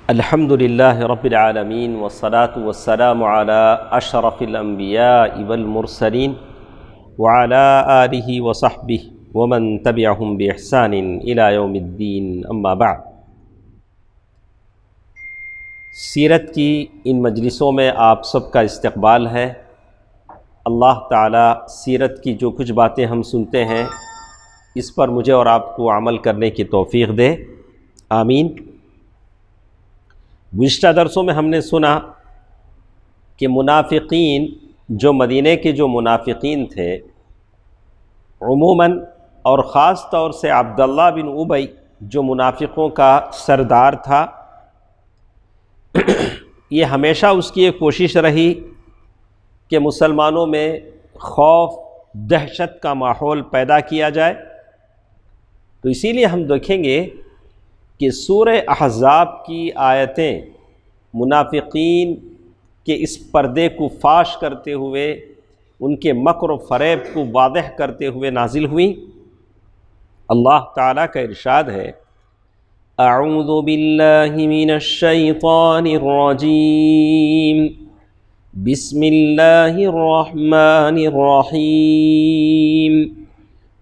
الحمد للہ رب العالمین والصلاة والسلام علی اشرف الانبیاء والمرسلین وعلی آلہ وصحبہ ومن تبعہم بإحسان الی یوم الدین، اما بعد۔ سیرت کی ان مجلسوں میں آپ سب کا استقبال ہے۔ اللہ تعالی سیرت کی جو کچھ باتیں ہم سنتے ہیں اس پر مجھے اور آپ کو عمل کرنے کی توفیق دے، آمین۔ گزشتہ درسوں میں ہم نے سنا کہ منافقین، جو مدینے کے جو منافقین تھے عموماً، اور خاص طور سے عبداللہ بن ابی جو منافقوں کا سردار تھا، یہ ہمیشہ اس کی ایک کوشش رہی کہ مسلمانوں میں خوف دہشت کا ماحول پیدا کیا جائے۔ تو اسی لیے ہم دیکھیں گے کہ سورہ احزاب کی آیتیں منافقین کے اس پردے کو فاش کرتے ہوئے، ان کے مکر و فریب کو واضح کرتے ہوئے نازل ہوئیں۔ اللہ تعالیٰ کا ارشاد ہے، اعوذ باللہ من الشیطان الرجیم، بسم اللہ الرحمن الرحیم،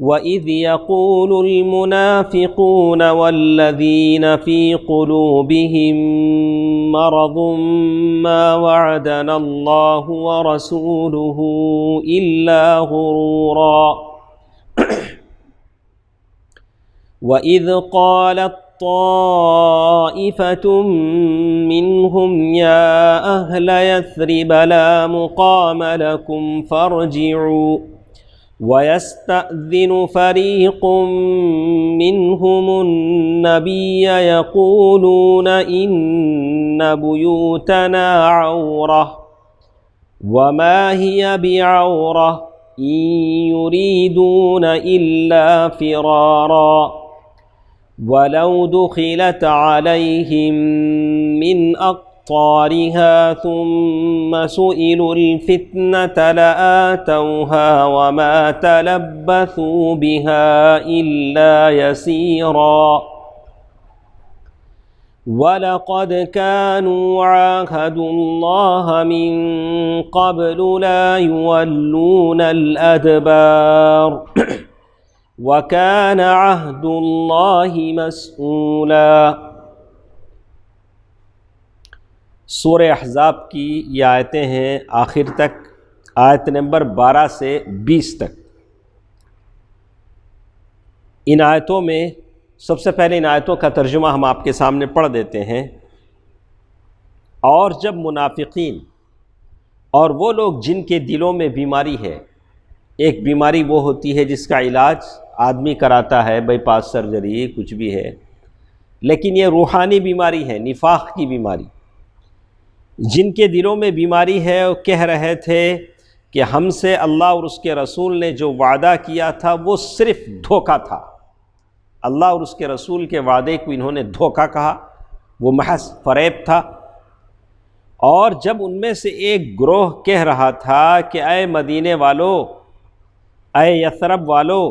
وَإِذْ يَقُولُ الْمُنَافِقُونَ وَالَّذِينَ فِي قُلُوبِهِم مَّرَضٌ مَّا وَعَدَنَا اللَّهُ وَرَسُولُهُ إِلَّا غُرُورًا وَإِذْ قَالَت طَّائِفَةٌ مِّنْهُمْ يَا أَهْلَ يَثْرِبَ لَا مُقَامَ لَكُمْ فَارْجِعُوا وَيَسْتَأْذِنُ فَرِيقٌ مِّنْهُمُ النَّبِيَّ يَقُولُونَ إِنَّ بُيُوتَنَا عَوْرَةٌ وَمَا هِيَ بِعَوْرَةٍ إِن يُرِيدُونَ إِلَّا فِرَارًا وَلَوْ دُخِلَتْ عَلَيْهِم مِّنْ أَقْطَارِهَا ثُمَّ سُئِلُوا الْفِتْنَةَ لَآتَوْهَا وَمَا تَلَبَّثُوا بِهَا إِلَّا يَسِيرًا وَلَقَدْ كَانُوا عَاهَدُوا اللَّهَ مِن قَبْلُ لَا يُوَلُّونَ الْأَدْبَارَ وَكَانَ عَهْدُ اللَّهِ مَسْئُولًا۔ سورہ احزاب کی یہ آیتیں ہیں آخر تک، آیت نمبر 12 سے 20 تک۔ ان آیتوں میں سب سے پہلے ان آیتوں کا ترجمہ ہم آپ کے سامنے پڑھ دیتے ہیں۔ اور جب منافقین اور وہ لوگ جن کے دلوں میں بیماری ہے، ایک بیماری وہ ہوتی ہے جس کا علاج آدمی کراتا ہے، بائی پاس سرجری کچھ بھی ہے، لیکن یہ روحانی بیماری ہے، نفاق کی بیماری۔ جن کے دلوں میں بیماری ہے وہ کہہ رہے تھے کہ ہم سے اللہ اور اس کے رسول نے جو وعدہ کیا تھا وہ صرف دھوکہ تھا۔ اللہ اور اس کے رسول کے وعدے کو انہوں نے دھوکہ کہا، وہ محض فریب تھا۔ اور جب ان میں سے ایک گروہ کہہ رہا تھا کہ اے مدینے والو، اے یثرب والو،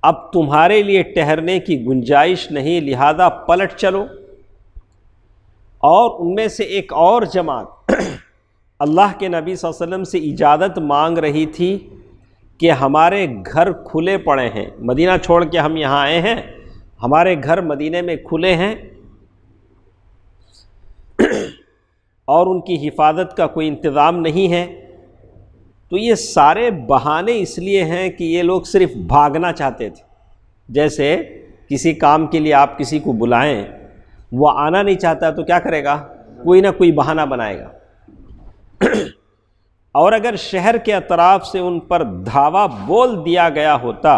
اب تمہارے لیے ٹھہرنے کی گنجائش نہیں، لہذا پلٹ چلو، اور ان میں سے ایک اور جماعت اللہ کے نبی صلی اللہ علیہ وسلم سے اجازت مانگ رہی تھی کہ ہمارے گھر کھلے پڑے ہیں، مدینہ چھوڑ کے ہم یہاں آئے ہیں، ہمارے گھر مدینے میں کھلے ہیں اور ان کی حفاظت کا کوئی انتظام نہیں ہے۔ تو یہ سارے بہانے اس لیے ہیں کہ یہ لوگ صرف بھاگنا چاہتے تھے۔ جیسے کسی کام کے لیے آپ کسی کو بلائیں، وہ آنا نہیں چاہتا تو کیا کرے گا؟ کوئی نہ کوئی بہانہ بنائے گا۔ اور اگر شہر کے اطراف سے ان پر دھاوا بول دیا گیا ہوتا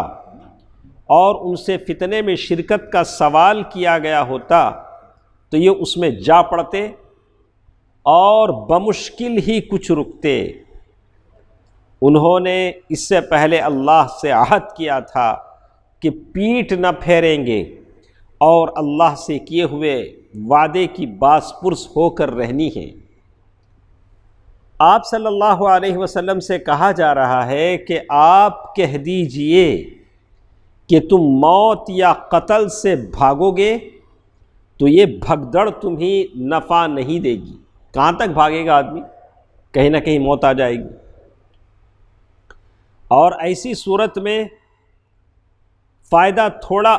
اور ان سے فتنے میں شرکت کا سوال کیا گیا ہوتا تو یہ اس میں جا پڑتے اور بمشکل ہی کچھ رکتے۔ انہوں نے اس سے پہلے اللہ سے عہد کیا تھا کہ پیٹھ نہ پھیریں گے اور اللہ سے کیے ہوئے وعدے کی باز پرس ہو کر رہنی ہے۔ آپ صلی اللہ علیہ وسلم سے کہا جا رہا ہے کہ آپ کہہ دیجئے کہ تم موت یا قتل سے بھاگو گے تو یہ بھگدڑ تمہیں نفع نہیں دے گی۔ کہاں تک بھاگے گا آدمی؟ کہیں نہ کہیں موت آ جائے گی۔ اور ایسی صورت میں فائدہ تھوڑا،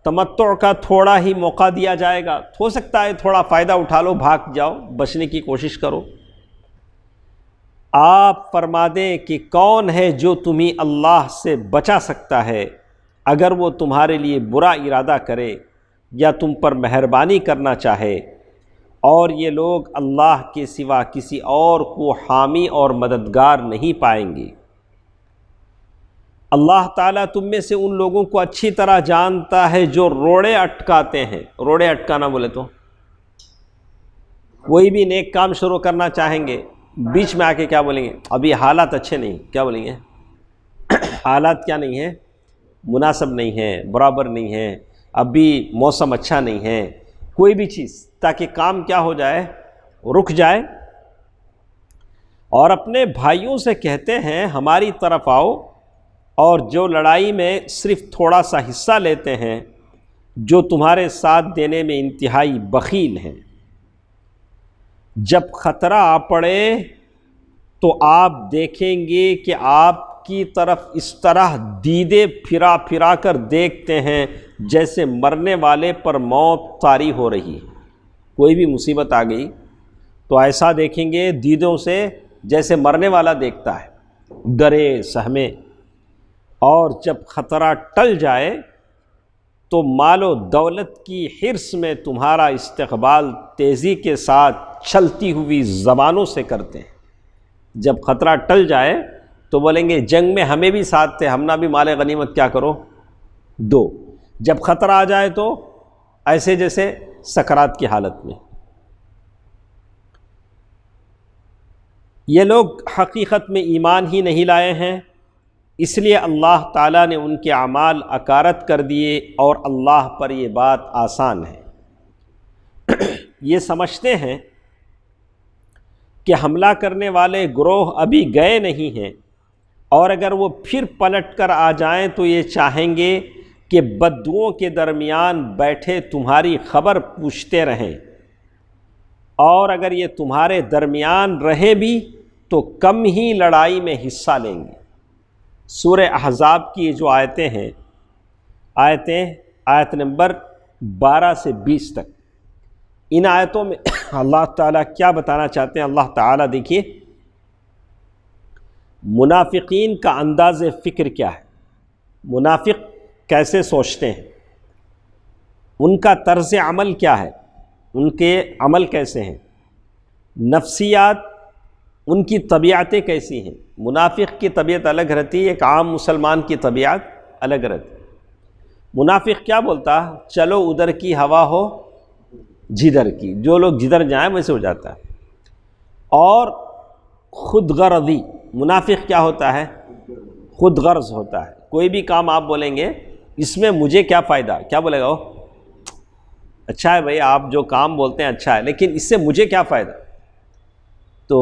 تمتع کا تھوڑا ہی موقع دیا جائے گا، ہو سکتا ہے تھوڑا فائدہ اٹھا لو، بھاگ جاؤ، بچنے کی کوشش کرو۔ آپ فرما دیں کہ کون ہے جو تمہیں اللہ سے بچا سکتا ہے اگر وہ تمہارے لیے برا ارادہ کرے یا تم پر مہربانی کرنا چاہے، اور یہ لوگ اللہ کے سوا کسی اور کو حامی اور مددگار نہیں پائیں گے۔ اللہ تعالیٰ تم میں سے ان لوگوں کو اچھی طرح جانتا ہے جو روڑے اٹکاتے ہیں۔ روڑے اٹکانا بولے تو کوئی بھی نیک کام شروع کرنا چاہیں گے، بیچ میں آ کے کیا بولیں گے؟ ابھی حالات اچھے نہیں، کیا بولیں گے؟ حالات کیا نہیں ہیں؟ مناسب نہیں ہیں، برابر نہیں ہیں، ابھی موسم اچھا نہیں ہے، کوئی بھی چیز، تاکہ کام کیا ہو جائے؟ رک جائے۔ اور اپنے بھائیوں سے کہتے ہیں ہماری طرف آؤ، اور جو لڑائی میں صرف تھوڑا سا حصہ لیتے ہیں، جو تمہارے ساتھ دینے میں انتہائی بخیل ہیں، جب خطرہ آ پڑے تو آپ دیکھیں گے کہ آپ کی طرف اس طرح دیدے پھرا پھرا کر دیکھتے ہیں جیسے مرنے والے پر موت طاری ہو رہی ہے۔ کوئی بھی مصیبت آ گئی تو ایسا دیکھیں گے دیدوں سے جیسے مرنے والا دیکھتا ہے، ڈرے سہمے۔ اور جب خطرہ ٹل جائے تو مال و دولت کی حرص میں تمہارا استقبال تیزی کے ساتھ چلتی ہوئی زبانوں سے کرتے ہیں۔ جب خطرہ ٹل جائے تو بولیں گے جنگ میں ہمیں بھی ساتھ تھے، ہمنا بھی مال غنیمت کیا کرو دو۔ جب خطرہ آ جائے تو ایسے جیسے سکرات کی حالت میں۔ یہ لوگ حقیقت میں ایمان ہی نہیں لائے ہیں، اس لیے اللہ تعالیٰ نے ان کے اعمال اکارت کر دیے، اور اللہ پر یہ بات آسان ہے۔ یہ سمجھتے ہیں کہ حملہ کرنے والے گروہ ابھی گئے نہیں ہیں، اور اگر وہ پھر پلٹ کر آ جائیں تو یہ چاہیں گے کہ بدوؤں کے درمیان بیٹھے تمہاری خبر پوچھتے رہیں، اور اگر یہ تمہارے درمیان رہیں بھی تو کم ہی لڑائی میں حصہ لیں گے۔ سورہ احزاب کی جو آیتیں ہیں، آیت نمبر 12 سے 20 تک، ان آیتوں میں اللہ تعالیٰ کیا بتانا چاہتے ہیں؟ اللہ تعالیٰ دیکھیے منافقین کا انداز فکر کیا ہے، منافق کیسے سوچتے ہیں، ان کا طرز عمل کیا ہے، ان کے عمل کیسے ہیں، نفسیات، ان کی طبیعتیں کیسی ہیں۔ منافق کی طبیعت الگ رہتی ہے، ایک عام مسلمان کی طبیعت الگ رہتی ہے۔ منافق کیا بولتا؟ چلو ادھر کی ہوا ہو جدھر کی، جو لوگ جدھر جائیں ویسے ہو جاتا ہے۔ اور خود غرضی، منافق کیا ہوتا ہے؟ خود غرض ہوتا ہے۔ کوئی بھی کام آپ بولیں گے اس میں مجھے کیا فائدہ، کیا بولے گا وہ؟ اچھا ہے بھائی آپ جو کام بولتے ہیں اچھا ہے، لیکن اس سے مجھے کیا فائدہ؟ تو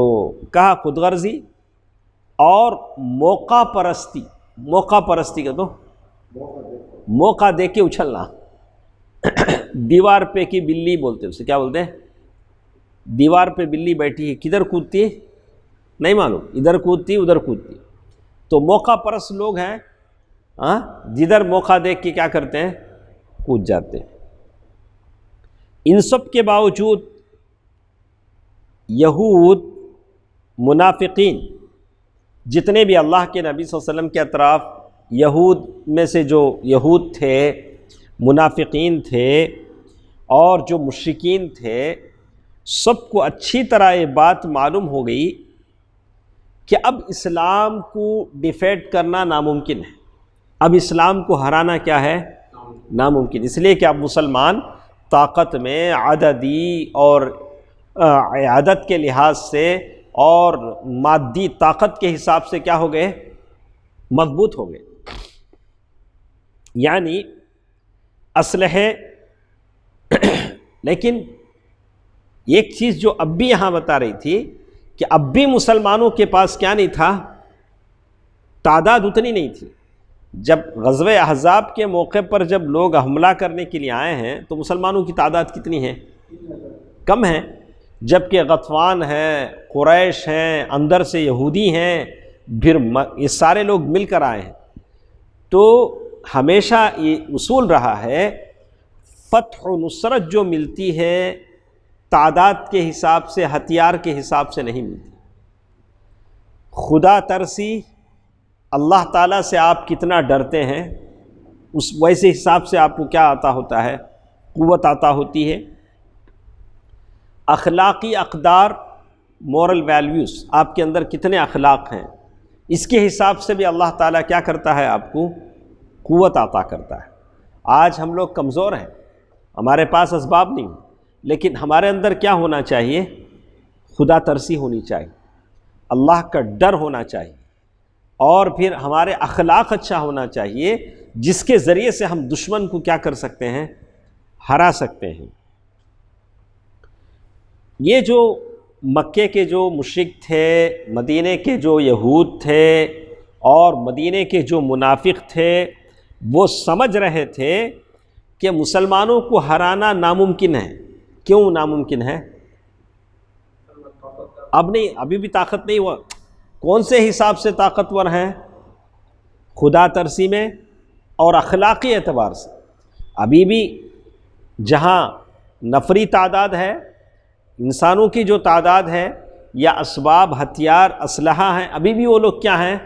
کہا خود غرضی اور موقع پرستی۔ موقع پرستی کا تو موقع دے کے اچھلنا، دیوار پہ کی بلی بولتے ہیں اسے، کیا بولتے ہیں؟ دیوار پہ بلی بیٹھی ہے، کدھر کودتی ہے نہیں معلوم، ادھر کودتی ادھر کودتی۔ تو موقع پرست لوگ ہیں، جدھر موقع دیکھ کے کیا کرتے ہیں؟ کود جاتے ہیں۔ ان سب کے باوجود یہود، منافقین، جتنے بھی اللہ کے نبی صلی اللہ علیہ وسلم کے اطراف یہود میں سے جو یہود تھے، منافقین تھے، اور جو مشرکین تھے، سب کو اچھی طرح یہ بات معلوم ہو گئی کہ اب اسلام کو ڈیفیٹ کرنا ناممکن ہے، اب اسلام کو ہرانا کیا ہے؟ ناممکن۔ اس لیے کہ اب مسلمان طاقت میں، عددی اور عدد کے لحاظ سے اور مادی طاقت کے حساب سے کیا ہو گئے؟ مضبوط ہو گئے۔ یعنی اسلحے، لیکن ایک چیز جو اب بھی یہاں بتا رہی تھی کہ اب بھی مسلمانوں کے پاس کیا نہیں تھا؟ تعداد اتنی نہیں تھی، جب غزوہ احزاب کے موقع پر جب لوگ حملہ کرنے کے لیے آئے ہیں تو مسلمانوں کی تعداد کتنی ہے؟ کم ہے، جبکہ غطفان ہیں، قریش ہیں، اندر سے یہودی ہیں، پھر یہ سارے لوگ مل کر آئے ہیں۔ تو ہمیشہ یہ اصول رہا ہے فتح و نصرت جو ملتی ہے تعداد کے حساب سے، ہتھیار کے حساب سے نہیں ملتی۔ خدا ترسی، اللہ تعالیٰ سے آپ کتنا ڈرتے ہیں، اس ویسے حساب سے آپ کو کیا عطا ہوتا ہے؟ قوت عطا ہوتی ہے۔ اخلاقی اقدار، مورل ویلیوز، آپ کے اندر کتنے اخلاق ہیں، اس کے حساب سے بھی اللہ تعالیٰ کیا کرتا ہے؟ آپ کو قوت عطا کرتا ہے۔ آج ہم لوگ کمزور ہیں، ہمارے پاس اسباب نہیں، لیکن ہمارے اندر کیا ہونا چاہیے؟ خدا ترسی ہونی چاہیے، اللہ کا ڈر ہونا چاہیے، اور پھر ہمارے اخلاق اچھا ہونا چاہیے، جس کے ذریعے سے ہم دشمن کو کیا کر سکتے ہیں؟ ہرا سکتے ہیں۔ یہ جو مکے کے جو مشرک تھے، مدینے کے جو یہود تھے اور مدینے کے جو منافق تھے، وہ سمجھ رہے تھے کہ مسلمانوں کو ہرانا ناممکن ہے۔ کیوں ناممکن ہے؟ اب نہیں، ابھی بھی طاقت نہیں ہوا۔ کون سے حساب سے طاقتور ہیں؟ خدا ترسی میں اور اخلاقی اعتبار سے۔ ابھی بھی جہاں نفری تعداد ہے، انسانوں کی جو تعداد ہے یا اسباب، ہتھیار، اسلحہ ہیں، ابھی بھی وہ لوگ کیا ہیں؟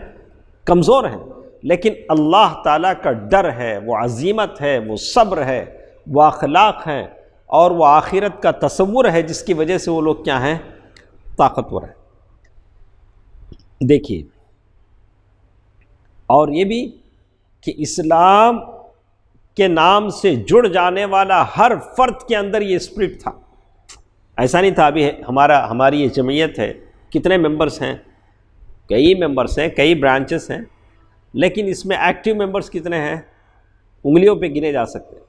کمزور ہیں۔ لیکن اللہ تعالیٰ کا ڈر ہے، وہ عزیمت ہے، وہ صبر ہے، وہ اخلاق ہیں، اور وہ آخرت کا تصور ہے، جس کی وجہ سے وہ لوگ کیا ہیں؟ طاقتور ہیں۔ دیکھیے، اور یہ بھی کہ اسلام کے نام سے جڑ جانے والا ہر فرد کے اندر یہ اسپرٹ تھا۔ ایسا نہیں تھا ابھی ہماری یہ جمعیت ہے، کتنے ممبرز ہیں؟ کئی ممبرز ہیں، کئی برانچز ہیں، لیکن اس میں ایکٹیو ممبرز کتنے ہیں؟ انگلیوں پہ گنے جا سکتے ہیں،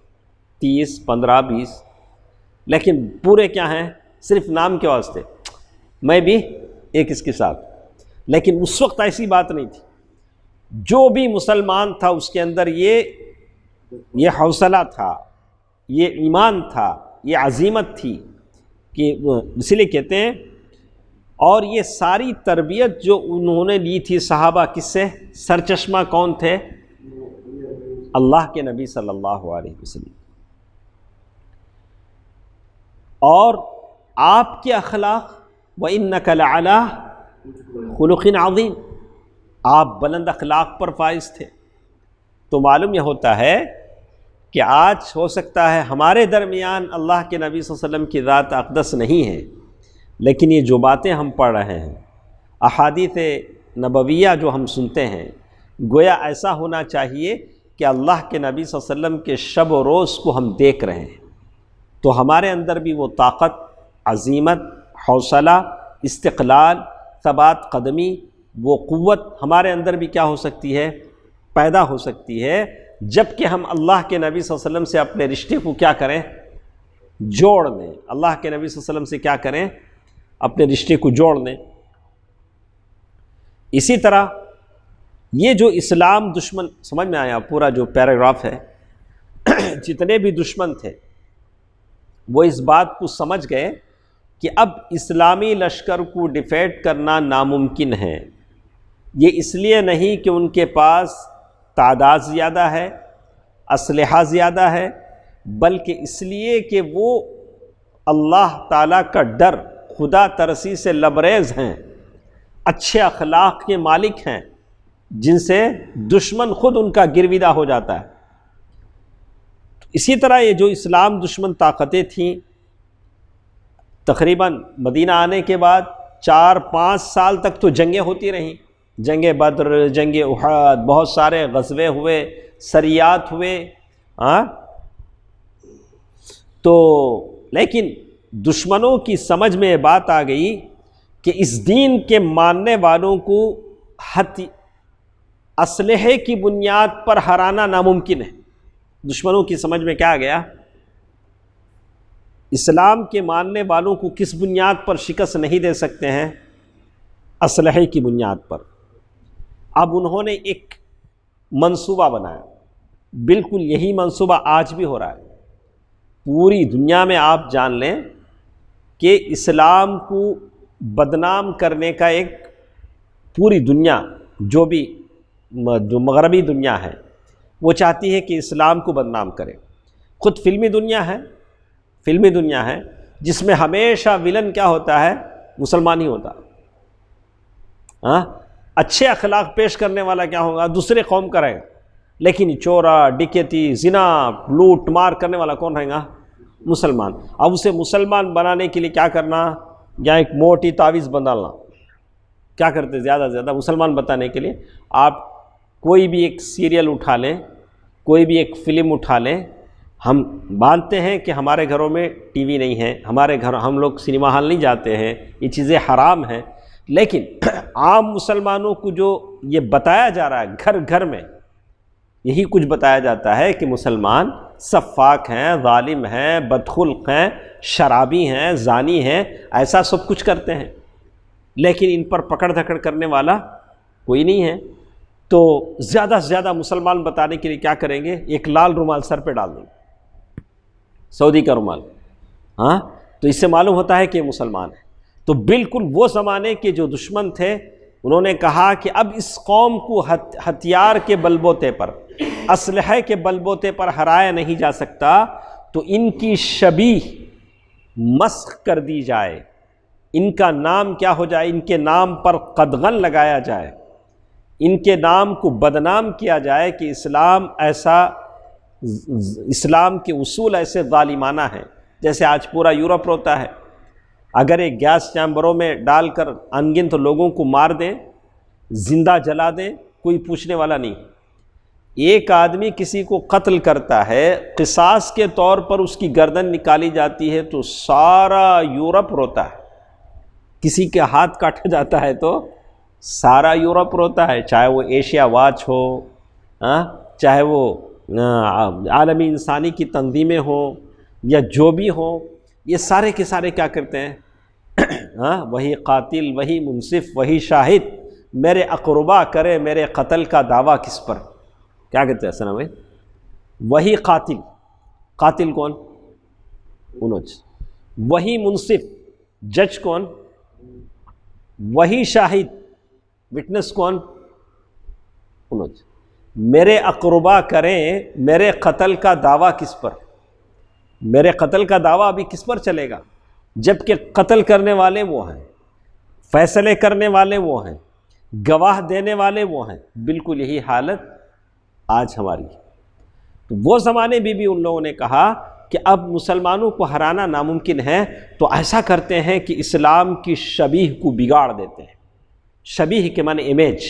30، 15، 20، لیکن پورے کیا ہیں؟ صرف نام کے واسطے، میں بھی ایک اس کے ساتھ۔ لیکن اس وقت ایسی بات نہیں تھی۔ جو بھی مسلمان تھا اس کے اندر یہ حوصلہ تھا، یہ ایمان تھا، یہ عزیمت تھی، کہ اسی لیے کہتے ہیں، اور یہ ساری تربیت جو انہوں نے لی تھی صحابہ، کس سے؟ سرچشمہ کون تھے؟ اللہ کے نبی صلی اللہ علیہ وسلم۔ اور آپ کے اخلاق، وَإِنَّكَ لَعَلَىٰ خُلُقٍ عَظِيمٍ، آپ بلند اخلاق پر فائز تھے۔ تو معلوم یہ ہوتا ہے کہ آج ہو سکتا ہے ہمارے درمیان اللہ کے نبی صلی اللہ علیہ وسلم کی ذات اقدس نہیں ہے، لیکن یہ جو باتیں ہم پڑھ رہے ہیں، احادیث نبویہ جو ہم سنتے ہیں، گویا ایسا ہونا چاہیے کہ اللہ کے نبی صلی اللہ علیہ وسلم کے شب و روز کو ہم دیکھ رہے ہیں، تو ہمارے اندر بھی وہ طاقت، عزیمت، حوصلہ، استقلال، ثبات قدمی، وہ قوت ہمارے اندر بھی کیا ہو سکتی ہے؟ پیدا ہو سکتی ہے، جب کہ ہم اللہ کے نبی صلی اللہ علیہ وسلم سے اپنے رشتے کو کیا کریں؟ جوڑ دیں۔ اللہ کے نبی صلی اللہ علیہ وسلم سے کیا کریں؟ اپنے رشتے کو جوڑ دیں۔ اسی طرح یہ جو اسلام دشمن، سمجھ میں آیا پورا جو پیراگراف ہے، جتنے بھی دشمن تھے وہ اس بات کو سمجھ گئے کہ اب اسلامی لشکر کو ڈیفیٹ کرنا ناممکن ہے۔ یہ اس لیے نہیں کہ ان کے پاس تعداد زیادہ ہے، اسلحہ زیادہ ہے، بلکہ اس لیے کہ وہ اللہ تعالیٰ کا ڈر، خدا ترسی سے لبریز ہیں، اچھے اخلاق کے مالک ہیں، جن سے دشمن خود ان کا گرویدہ ہو جاتا ہے۔ اسی طرح یہ جو اسلام دشمن طاقتیں تھیں، تقریباً مدینہ آنے کے بعد 4-5 سال تک تو جنگیں ہوتی رہیں، جنگ بدر، جنگ احد، بہت سارے غزوے ہوئے، سریات ہوئے، تو لیکن دشمنوں کی سمجھ میں یہ بات آ گئی کہ اس دین کے ماننے والوں کو اسلحے کی بنیاد پر ہرانا ناممکن ہے۔ دشمنوں کی سمجھ میں کیا آ گیا؟ اسلام کے ماننے والوں کو کس بنیاد پر شکست نہیں دے سکتے ہیں؟ اسلحے کی بنیاد پر۔ اب انہوں نے ایک منصوبہ بنایا. بالکل یہی منصوبہ آج بھی ہو رہا ہے. پوری دنیا میں آپ جان لیں کہ اسلام کو بدنام کرنے کا ایک پوری دنیا جو مغربی دنیا ہے وہ چاہتی ہے کہ اسلام کو بدنام کرے. خود فلمی دنیا ہے جس میں ہمیشہ ولن کیا ہوتا ہے؟ مسلمان ہی ہوتا. اچھے اخلاق پیش کرنے والا کیا ہوگا؟ دوسرے قوم کا رہے گا. لیکن چورا، ڈکیتی، زنا، لوٹ مار کرنے والا کون رہے گا؟ مسلمان. اب اسے مسلمان بنانے کے لیے کیا کرنا؟ یا ایک موٹی تعویذ بندالنا. کیا کرتے زیادہ سے زیادہ مسلمان بتانے کے لیے؟ آپ کوئی بھی ایک سیریل اٹھا لیں، کوئی بھی ایک فلم اٹھا لیں. ہم مانتے ہیں کہ ہمارے گھروں میں ٹی وی نہیں ہے، ہم لوگ سنیما ہال نہیں جاتے ہیں، یہ چیزیں حرام ہیں. لیکن عام مسلمانوں کو جو یہ بتایا جا رہا ہے گھر گھر میں، یہی کچھ بتایا جاتا ہے کہ مسلمان سفاک ہیں، ظالم ہیں، بدخلق ہیں، شرابی ہیں، زانی ہیں، ایسا سب کچھ کرتے ہیں. لیکن ان پر پکڑ دھکڑ کرنے والا کوئی نہیں ہے. تو زیادہ سے زیادہ مسلمان بتانے کے لیے کیا کریں گے؟ ایک لال رومال سر پہ ڈال دیں گے، سعودی کا رومال. تو اس سے معلوم ہوتا ہے کہ یہ مسلمان ہے. تو بالکل وہ زمانے کے جو دشمن تھے انہوں نے کہا کہ اب اس قوم کو ہتھیار کے بلبوتے پر، اسلحے کے بلبوتے پر ہرایا نہیں جا سکتا، تو ان کی شبیہ مسخ کر دی جائے، ان کا نام کیا ہو جائے؟ ان کے نام پر قدغن لگایا جائے، ان کے نام کو بدنام کیا جائے کہ اسلام کے اصول ایسے ظالمانہ ہیں جیسے آج پورا یورپ روتا ہے. اگر ایک گیس چیمبروں میں ڈال کر انگنت لوگوں کو مار دیں، زندہ جلا دیں، کوئی پوچھنے والا نہیں. ایک آدمی کسی کو قتل کرتا ہے، قصاص کے طور پر اس کی گردن نکالی جاتی ہے تو سارا یورپ روتا ہے. کسی کے ہاتھ کاٹا جاتا ہے تو سارا یورپ روتا ہے، چاہے وہ ایشیا واچ ہو، چاہے وہ عالمی انسانی کی تنظیمیں ہوں یا جو بھی ہوں، یہ سارے کے سارے کیا کرتے ہیں؟ وہی قاتل، وہی منصف، وہی شاہد، میرے اقربا کرے میرے قتل کا دعویٰ کس پر؟ کیا کہتے ہیں سنا بھائی؟ وہی قاتل کون؟ انوج. وہی منصف، جج کون؟ وہی شاہد، وٹنس کون؟ انوج. میرے اقربا کریں میرے قتل کا دعویٰ کس پر؟ میرے قتل کا دعویٰ ابھی کس پر چلے گا جبکہ قتل کرنے والے وہ ہیں، فیصلے کرنے والے وہ ہیں، گواہ دینے والے وہ ہیں. بالکل یہی حالت آج ہماری. تو وہ زمانے بھی ان لوگوں نے کہا کہ اب مسلمانوں کو ہرانا ناممکن ہے، تو ایسا کرتے ہیں کہ اسلام کی شبیہ کو بگاڑ دیتے ہیں. شبیہ کے معنی امیج،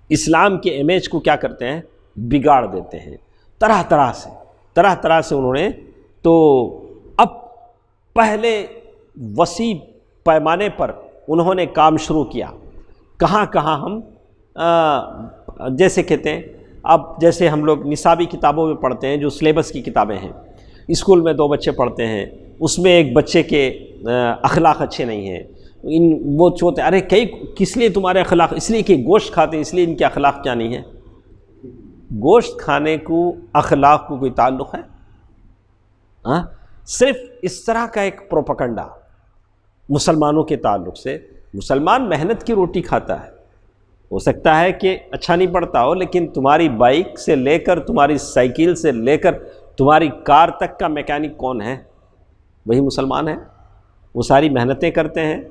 اسلام کے امیج کو کیا کرتے ہیں؟ بگاڑ دیتے ہیں. طرح طرح سے انہوں نے. تو اب پہلے وسیع پیمانے پر انہوں نے کام شروع کیا. کہاں ہم جیسے کہتے ہیں، اب جیسے ہم لوگ نصابی کتابوں میں پڑھتے ہیں، جو سلیبس کی کتابیں ہیں، اسکول میں 2 بچے پڑھتے ہیں، اس میں ایک بچے کے اخلاق اچھے نہیں ہیں، وہ چوتے ارے کس لیے تمہارے اخلاق؟ اس لیے کہ گوشت کھاتے ہیں، اس لیے ان کے اخلاق کیا نہیں ہے؟ گوشت کھانے کو اخلاق کو کوئی تعلق ہے؟ صرف اس طرح کا ایک پروپیگنڈا مسلمانوں کے تعلق سے. مسلمان محنت کی روٹی کھاتا ہے، ہو سکتا ہے کہ اچھا نہیں پڑتا ہو، لیکن تمہاری بائک سے لے کر، تمہاری سائیکل سے لے کر تمہاری کار تک کا میکینک کون ہے؟ وہی مسلمان ہے. وہ ساری محنتیں کرتے ہیں،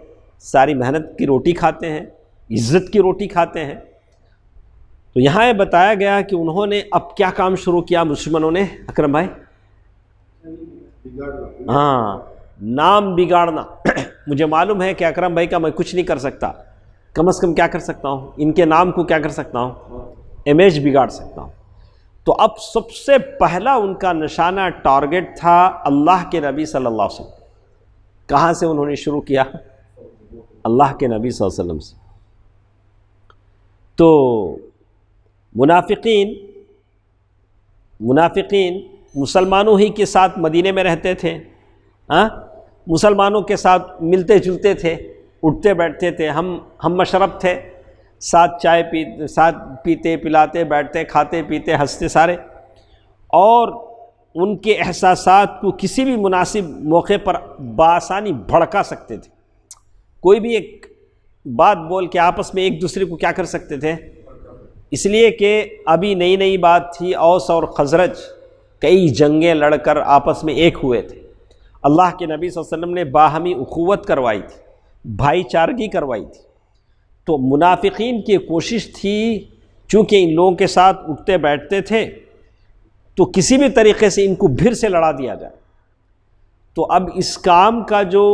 ساری محنت کی روٹی کھاتے ہیں، عزت کی روٹی کھاتے ہیں. تو یہاں یہ بتایا گیا کہ انہوں نے اب کیا کام شروع کیا دشمنوں نے؟ اکرم بھائی، نام بگاڑنا. مجھے معلوم ہے کہ اکرم بھائی کا میں کچھ نہیں کر سکتا، کم از کم کیا کر سکتا ہوں؟ ان کے نام کو کیا کر سکتا ہوں؟ امیج بگاڑ سکتا ہوں. تو اب سب سے پہلا ان کا نشانہ ٹارگٹ تھا اللہ کے نبی صلی اللہ علیہ وسلم. کہاں سے انہوں نے شروع کیا؟ اللہ کے نبی صلی اللہ علیہ وسلم سے. تو منافقین مسلمانوں ہی کے ساتھ مدینے میں رہتے تھے، مسلمانوں کے ساتھ ملتے جلتے تھے، اٹھتے بیٹھتے تھے، ہم مشرب تھے. ساتھ چائے ساتھ پیتے پلاتے بیٹھتے کھاتے پیتے ہنستے سارے، اور ان کے احساسات کو کسی بھی مناسب موقع پر بآسانی بھڑکا سکتے تھے۔ کوئی بھی ایک بات بول کے آپس میں ایک دوسرے کو کیا کر سکتے تھے، اس لیے کہ ابھی نئی نئی بات تھی، اوس اور خزرج کئی جنگیں لڑ کر آپس میں ایک ہوئے تھے۔ اللہ کے نبی صلی اللہ علیہ وسلم نے باہمی اخوت کروائی تھی، بھائی چارگی کروائی تھی۔ تو منافقین کی کوشش تھی، چونکہ ان لوگوں کے ساتھ اٹھتے بیٹھتے تھے، تو کسی بھی طریقے سے ان کو پھر سے لڑا دیا جائے۔ تو اب اس کام کا جو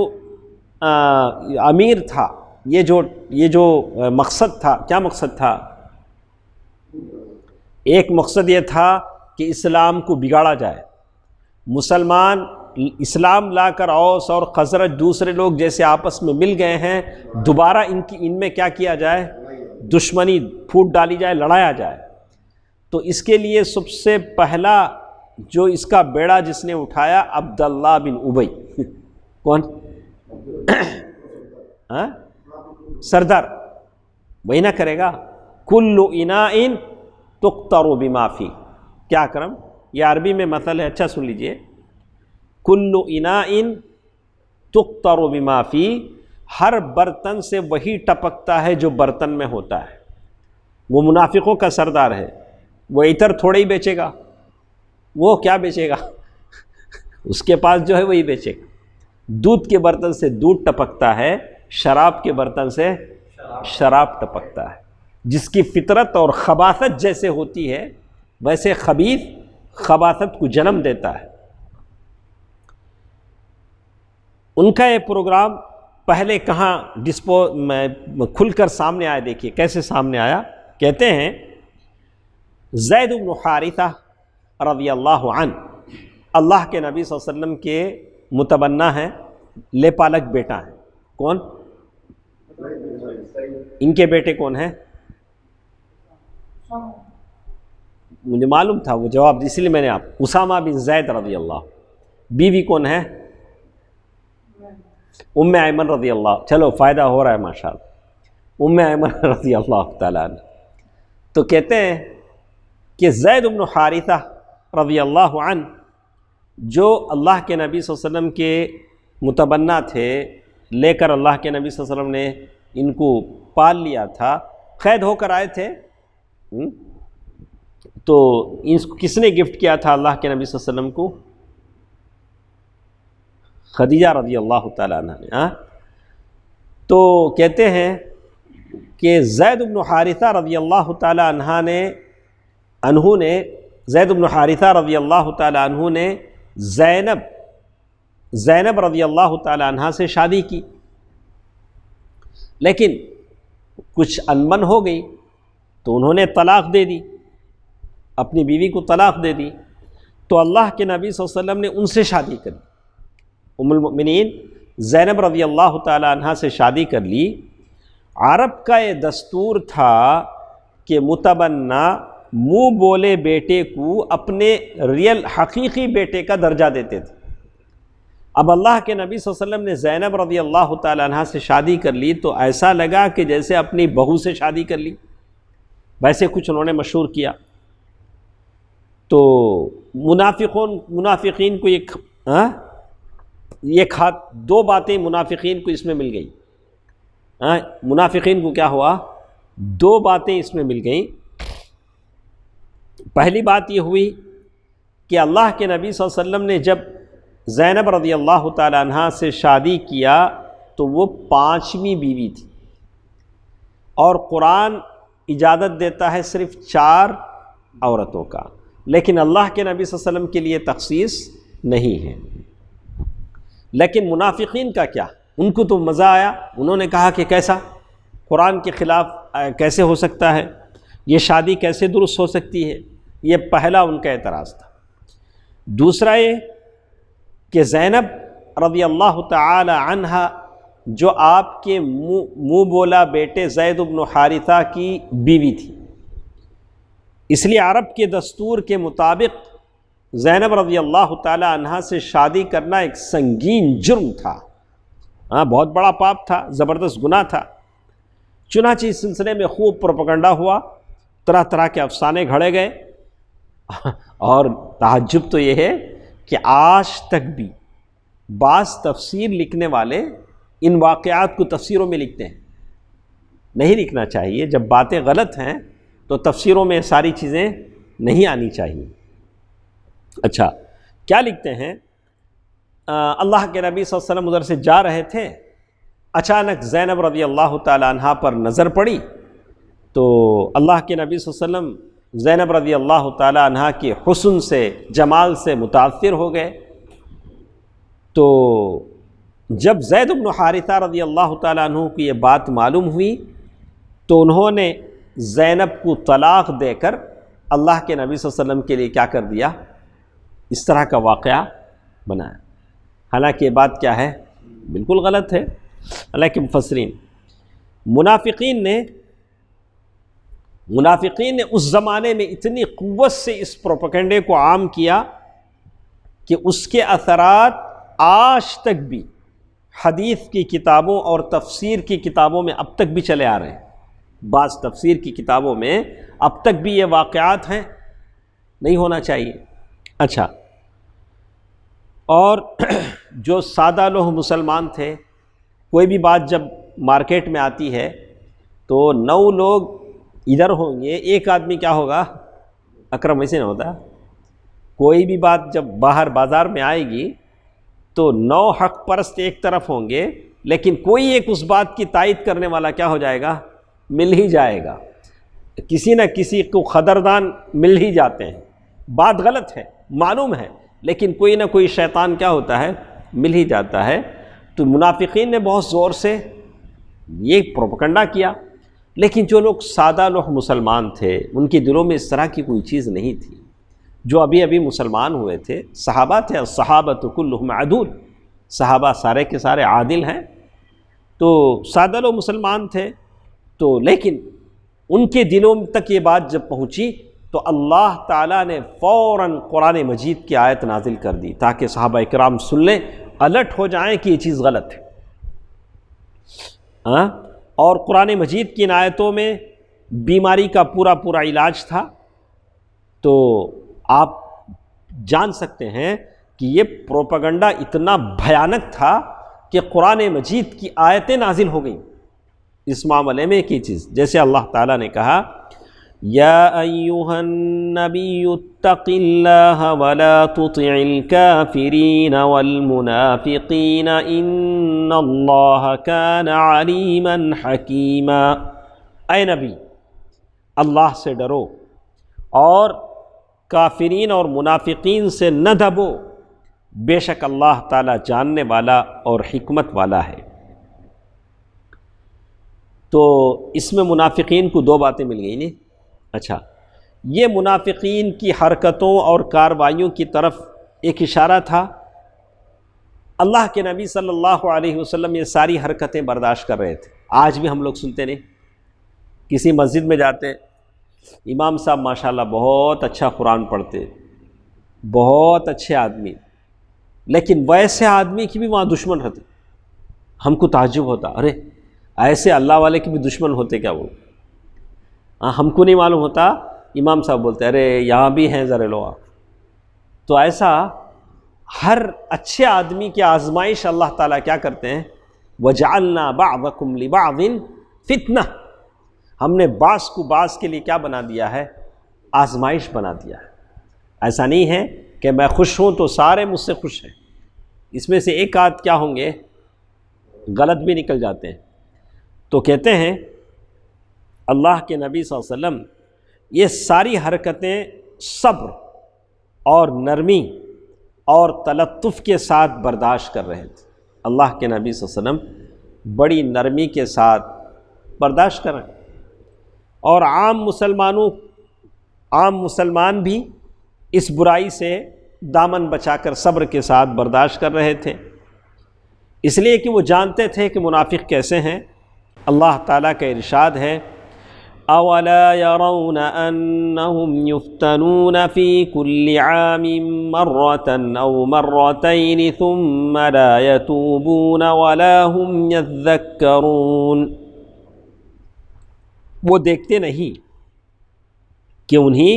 امیر تھا، یہ جو مقصد تھا، کیا مقصد تھا؟ ایک مقصد یہ تھا کہ اسلام کو بگاڑا جائے، مسلمان اسلام لا کر اوس اور خزرج دوسرے لوگ جیسے آپس میں مل گئے ہیں، دوبارہ ان میں کیا کیا جائے، دشمنی پھوٹ ڈالی جائے، لڑایا جائے۔ تو اس کے لیے سب سے پہلا جو اس کا بیڑا جس نے اٹھایا، عبداللہ بن ابی۔ کون؟ سردار، وہی نہ کرے گا، کل اناء تقطر بما فی۔ کیا کرم، یہ عربی میں مثل ہے، اچھا سن لیجئے، کل اناء تقطر بما فی، ہر برتن سے وہی ٹپکتا ہے جو برتن میں ہوتا ہے۔ وہ منافقوں کا سردار ہے، وہ عطر تھوڑے ہی بیچے گا، وہ کیا بیچے گا؟ اس کے پاس جو ہے وہی بیچے گا۔ دودھ کے برتن سے دودھ ٹپکتا ہے، شراب کے برتن سے شراب ٹپکتا ہے۔ جس کی فطرت اور خباثت جیسے ہوتی ہے، ویسے خبیث خباثت کو جنم دیتا ہے۔ ان کا یہ پروگرام پہلے کہاں کھل کر سامنے آیا، دیکھیے کیسے سامنے آیا۔ کہتے ہیں زید بن حارثہ رضی اللہ عنہ اللہ کے نبی صلی اللہ علیہ وسلم کے متبنہ ہیں، لے پالک بیٹا ہیں۔ کون؟ ان کے بیٹے کون ہیں؟ مجھے معلوم تھا وہ جواب، اس لیے میں نے اسامہ بن زید رضی اللہ۔ بیوی کون ہے؟ ام ایمن رضی اللہ۔ چلو فائدہ ہو رہا ہے ماشاءاللہ، ام ایمن رضی اللہ تعالیٰ عنہ۔ تو کہتے ہیں کہ زید بن حارثہ رضی اللہ عنہ جو اللہ کے نبی صلی اللہ علیہ وسلم کے متبنہ تھے، لے کر اللہ کے نبی صلی اللہ علیہ وسلم نے ان کو پال لیا تھا، قید ہو کر آئے تھے، تو کس نے گفٹ کیا تھا اللہ کے نبی صلی اللہ علیہ وسلم کو؟ خدیجہ رضی اللہ تعالیٰ عنہ نے۔ تو کہتے ہیں کہ زید بن حارثہ رضی اللہ تعالیٰ عنہ نے زید بن حارثہ رضی اللہ تعالیٰ عنہ نے زینب رضی اللہ تعالیٰ عنہ سے شادی کی، لیکن کچھ انبن ہو گئی تو انہوں نے طلاق دے دی، اپنی بیوی کو طلاق دے دی۔ تو اللہ کے نبی صلی اللہ علیہ وسلم نے ان سے شادی کر لی، ام المؤمنین زینب رضی اللہ تعالیٰ عنہ سے شادی کر لی۔ عرب کا یہ دستور تھا کہ متبنہ منہ بولے بیٹے کو اپنے ریئل حقیقی بیٹے کا درجہ دیتے تھے۔ اب اللہ کے نبی صلی اللہ علیہ وسلم نے زینب رضی اللہ تعالیٰ عنہ سے شادی کر لی تو ایسا لگا کہ جیسے اپنی بہو سے شادی کر لی، ویسے کچھ انہوں نے مشہور کیا۔ تو منافقین کو دو باتیں منافقین کو اس میں مل گئی۔ منافقین کو کیا ہوا؟ دو باتیں اس میں مل گئیں۔ پہلی بات یہ ہوئی کہ اللہ کے نبی صلی اللہ علیہ وسلم نے جب زینب رضی اللہ تعالیٰ عنہ سے شادی کیا تو وہ 5ویں بیوی تھی، اور قرآن اجازت دیتا ہے صرف 4 عورتوں کا، لیکن اللہ کے نبی صلی اللہ علیہ وسلم کے لیے تخصیص نہیں ہے۔ لیکن منافقین کا کیا؟ ان کو تو مزہ آیا، انہوں نے کہا کہ کیسا قرآن کے خلاف کیسے ہو سکتا ہے، یہ شادی کیسے درست ہو سکتی ہے؟ یہ پہلا ان کا اعتراض تھا۔ دوسرا یہ کہ زینب رضی اللہ تعالی عنہا جو آپ کے منہ بولا بیٹے زید بن حارثہ کی بیوی تھی، اس لیے عرب کے دستور کے مطابق زینب رضی اللہ تعالی عنہا سے شادی کرنا ایک سنگین جرم تھا، بہت بڑا پاپ تھا، زبردست گناہ تھا۔ چنانچہ اس سلسلے میں خوب پروپیگنڈا ہوا، طرح طرح کے افسانے گھڑے گئے، اور تعجب تو یہ ہے کہ آج تک بھی بعض تفسیر لکھنے والے ان واقعات کو تفسیروں میں لکھتے ہیں۔ نہیں لکھنا چاہیے، جب باتیں غلط ہیں تو تفسیروں میں ساری چیزیں نہیں آنی چاہیے۔ اچھا، کیا لکھتے ہیں؟ اللہ کے نبی صلی اللہ علیہ وسلم ادھر سے جا رہے تھے، اچانک زینب رضی اللہ تعالی عنہا پر نظر پڑی، تو اللہ کے نبی صلی اللہ علیہ وسلم زینب رضی اللہ تعالی عنہا کے حسن سے، جمال سے متاثر ہو گئے۔ تو جب زید بن حارثہ رضی اللہ تعالی عنہ کو یہ بات معلوم ہوئی تو انہوں نے زینب کو طلاق دے کر اللہ کے نبی صلی اللہ علیہ وسلم کے لیے کیا کر دیا؟ اس طرح کا واقعہ بنایا۔ حالانکہ یہ بات کیا ہے؟ بالکل غلط ہے۔ حالانکہ منافقین نے اس زمانے میں اتنی قوت سے اس پروپیگنڈے کو عام کیا کہ اس کے اثرات آج تک بھی حدیث کی کتابوں اور تفسیر کی کتابوں میں اب تک بھی چلے آ رہے ہیں۔ بعض تفسیر کی کتابوں میں اب تک بھی یہ واقعات ہیں، نہیں ہونا چاہیے۔ اچھا، اور جو سادہ لوگ مسلمان تھے، کوئی بھی بات جب مارکیٹ میں آتی ہے تو 9 لوگ ادھر ہوں گے، ایک آدمی کیا ہوگا؟ اکرم، ایسے نہ ہوتا؟ کوئی بھی بات جب باہر بازار میں آئے گی تو 9 حق پرست ایک طرف ہوں گے، لیکن کوئی ایک اس بات کی تائید کرنے والا کیا ہو جائے گا؟ مل ہی جائے گا۔ کسی نہ کسی کو قدردان مل ہی جاتے ہیں۔ بات غلط ہے، معلوم ہے، لیکن کوئی نہ کوئی شیطان کیا ہوتا ہے؟ مل ہی جاتا ہے۔ تو منافقین نے بہت زور سے یہ پروپیگنڈا کیا، لیکن جو لوگ سادہ لوگ مسلمان تھے ان کے دلوں میں اس طرح کی کوئی چیز نہیں تھی۔ جو ابھی ابھی مسلمان ہوئے تھے، صحابہ تھے، الصحابۃ کلھم عدول، صحابہ سارے کے سارے عادل ہیں، تو سادہ لوگ مسلمان تھے، تو لیکن ان کے دلوں تک یہ بات جب پہنچی تو اللہ تعالیٰ نے فوراً قرآن مجید کی آیت نازل کر دی تاکہ صحابہ اکرام سن لیں، الرٹ ہو جائیں کہ یہ چیز غلط ہے۔ اور قرآن مجید کی ان آیتوں میں بیماری کا پورا علاج تھا۔ تو آپ جان سکتے ہیں کہ یہ پروپیگنڈا اتنا بھیانک تھا کہ قرآن مجید کی آیتیں نازل ہو گئیں اس معاملے میں کی چیز، جیسے اللہ تعالیٰ نے کہا یا ایھا النبی اتق اللہ ولا تطع الکافرین والمنافقین ان اللہ کان علیما حکیما۔ اے نبی، اللہ سے ڈرو اور کافرین اور منافقین سے نہ دبو، بے شک اللہ تعالیٰ جاننے والا اور حکمت والا ہے۔ تو اس میں منافقین کو 2 باتیں مل گئی نہیں؟ اچھا، یہ منافقین کی حرکتوں اور کارروائیوں کی طرف ایک اشارہ تھا۔ اللہ کے نبی صلی اللہ علیہ وسلم یہ ساری حرکتیں برداشت کر رہے تھے۔ آج بھی ہم لوگ سنتے نہیں، کسی مسجد میں جاتے، امام صاحب ماشاءاللہ بہت اچھا قرآن پڑھتے، بہت اچھے آدمی، لیکن ویسے آدمی کی بھی وہاں دشمن رہتے۔ ہم کو تعجب ہوتا، ارے ایسے اللہ والے کے بھی دشمن ہوتے کیا؟ وہ ہم کو نہیں معلوم ہوتا۔ امام صاحب بولتے ارے یہاں بھی ہیں، ذرا لو آپ۔ تو ایسا ہر اچھے آدمی کی آزمائش اللہ تعالیٰ کیا کرتے ہیں؟ وَجَعَلْنَا بَعْضَكُمْ لِبَعْضٍ فِتْنَةً، ہم نے بعض کو بعض کے لیے کیا بنا دیا ہے؟ آزمائش بنا دیا ہے۔ ایسا نہیں ہے کہ میں خوش ہوں تو سارے مجھ سے خوش ہیں، اس میں سے ایک آدھ کیا ہوں گے؟ غلط بھی نکل جاتے ہیں۔ تو کہتے ہیں اللہ کے نبی صلی اللہ علیہ وسلم یہ ساری حرکتیں صبر اور نرمی اور تلطف کے ساتھ برداشت کر رہے تھے۔ اللہ کے نبی صلی اللہ علیہ وسلم بڑی نرمی کے ساتھ برداشت کر رہے ہیں، اور عام مسلمان بھی اس برائی سے دامن بچا کر صبر کے ساتھ برداشت کر رہے تھے، اس لیے کہ وہ جانتے تھے کہ منافق کیسے ہیں۔ اللہ تعالیٰ کا ارشاد ہے أَوَلَا يَرَوْنَ أَنَّهُمْ يُفْتَنُونَ فِي كُلِّ عَامٍ مَرَّةً أَوْ مَرَّتَيْنِ ثُمَّ لَا يَتُوبُونَ وَلَا هُمْ يَذَّكَّرُونَ۔ وہ دیکھتے نہیں کہ انہیں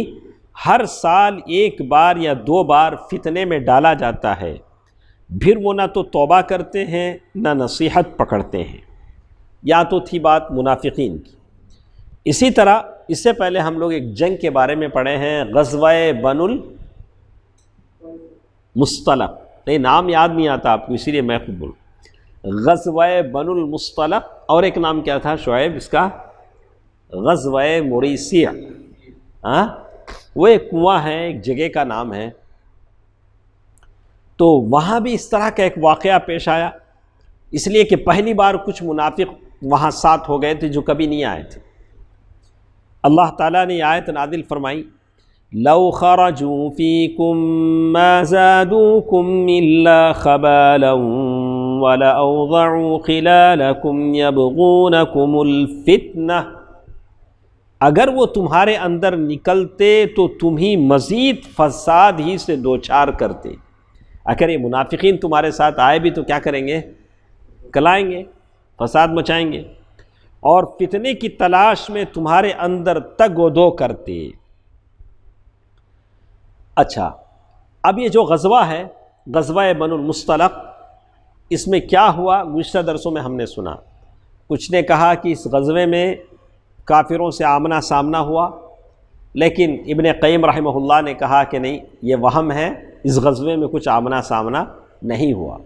ہر سال ایک بار یا 2 بار فتنے میں ڈالا جاتا ہے، پھر وہ نہ تو توبہ کرتے ہیں نہ نصیحت پکڑتے ہیں۔ یا تو تھی بات منافقین کی۔ اسی طرح اس سے پہلے ہم لوگ ایک جنگ کے بارے میں پڑھے ہیں، غزوہ بنو المصطلق، نہیں نام یاد نہیں آتا آپ کو اسی لیے میں خود بولوں، غزوہ بنو المصطلق، اور ایک نام کیا تھا شعیب اس کا؟ غزوہ مریسیہ۔ وہ ایک کنواں ہے، ایک جگہ کا نام ہے۔ تو وہاں بھی اس طرح کا ایک واقعہ پیش آیا، اس لیے کہ پہلی بار کچھ منافق وہاں ساتھ ہو گئے تھے جو کبھی نہیں آئے تھے۔ اللہ تعالیٰ نے آیت نازل فرمائی، لو خرجوا فیکم ما زادوکم الا خبالا ولأوضعوا خلالکم یبغونکم الفتنہ، اگر وہ تمہارے اندر نکلتے تو تمہیں مزید فساد ہی سے دوچار کرتے۔ اگر یہ منافقین تمہارے ساتھ آئے بھی تو کیا کریں گے؟ کلائیں گے، فساد مچائیں گے، اور فتنے کی تلاش میں تمہارے اندر تگ و دو کرتے۔ اچھا، اب یہ جو غزوہ ہے، غزوہ بنو المصطلق، اس میں کیا ہوا گزشتہ درسوں میں ہم نے سنا۔ کچھ نے کہا کہ اس غزوے میں کافروں سے آمنا سامنا ہوا، لیکن ابن قیم رحمہ اللہ نے کہا کہ نہیں، یہ وہم ہے، اس غزوے میں کچھ آمنا سامنا نہیں ہوا۔